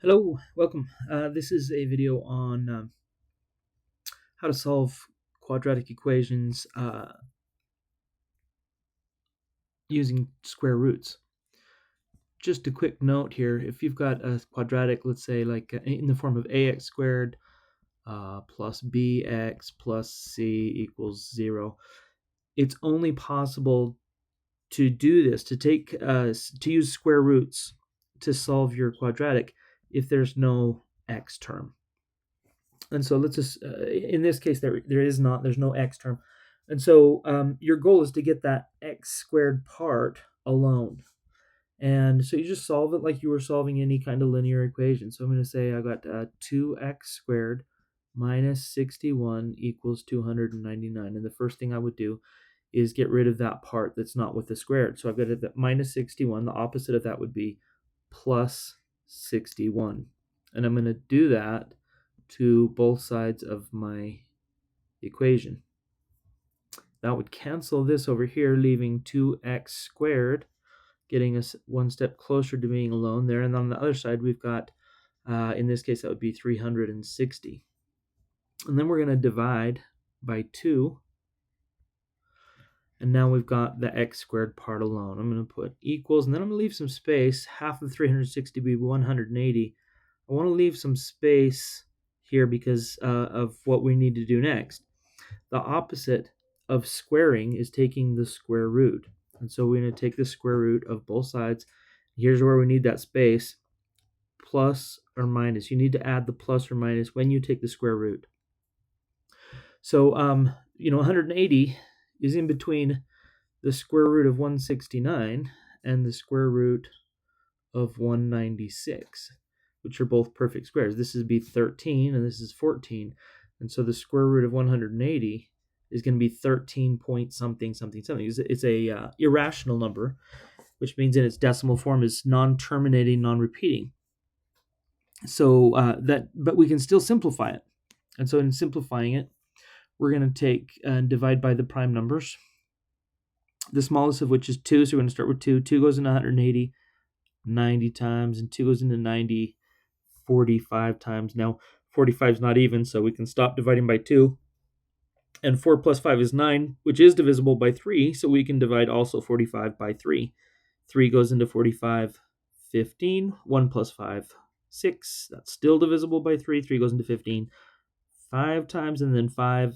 Hello, welcome. This is a video on how to solve quadratic equations using square roots. Just a quick note here, if you've got a quadratic, let's say like in the form of ax squared plus bx plus c equals 0, it's only possible to do this, to use square roots to solve your quadratic if there's no x term. And so let's just, in this case, there's no x term. And so your goal is to get that x squared part alone. And so you just solve it like you were solving any kind of linear equation. So I'm going to say I got 2x squared minus 61 equals 299. And the first thing I would do is get rid of that part that's not with the squared. So I've got that minus 61. The opposite of that would be plus 61. And I'm going to do that to both sides of my equation. That would cancel this over here, leaving 2x squared, getting us one step closer to being alone there. And on the other side, we've got, in this case, that would be 360. And then we're going to divide by 2. And now we've got the x squared part alone. I'm going to put equals, and then I'm going to leave some space. Half of 360 would be 180. I want to leave some space here because of what we need to do next. The opposite of squaring is taking the square root. And so we're going to take the square root of both sides. Here's where we need that space, plus or minus. You need to add the plus or minus when you take the square root. So, 180 is in between the square root of 169 and the square root of 196, which are both perfect squares. This would be 13 and this is 14. And so the square root of 180 is going to be 13 point something something something. It's a irrational number, which means in its decimal form is non-terminating, non-repeating. So but we can still simplify it. And so in simplifying it, we're going to take and divide by the prime numbers, the smallest of which is 2. So we're going to start with 2. 2 goes into 180 90 times, and 2 goes into 90 45 times. Now 45 is not even, so we can stop dividing by 2. And 4 plus 5 is 9, which is divisible by 3, so we can divide also 45 by 3. 3 goes into 45, 15. 1 plus 5, 6. That's still divisible by 3. 3 goes into 15 5 times, and then 5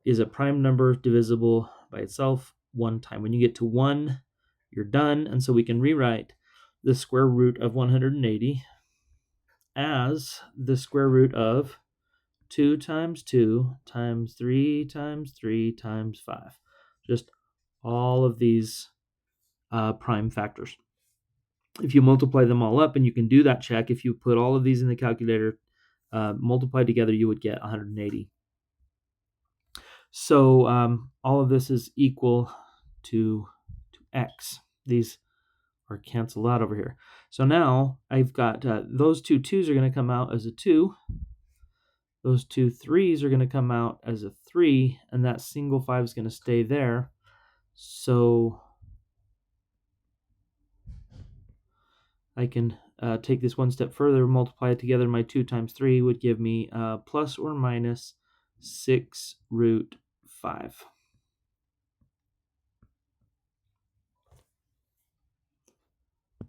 is a prime number divisible by itself 1 time. When you get to 1, you're done, and so we can rewrite the square root of 180 as the square root of 2 times 2 times 3 times 3 times 5. Just all of these prime factors. If you multiply them all up, and you can do that check, if you put all of these in the calculator, multiply together, you would get 180. So all of this is equal to x. These are canceled out over here. So now I've got those two 2's are going to come out as a 2. Those two 3's are going to come out as a 3, and that single 5 is going to stay there. So I can take this one step further, multiply it together. My 2 times 3 would give me plus or minus 6 root 5.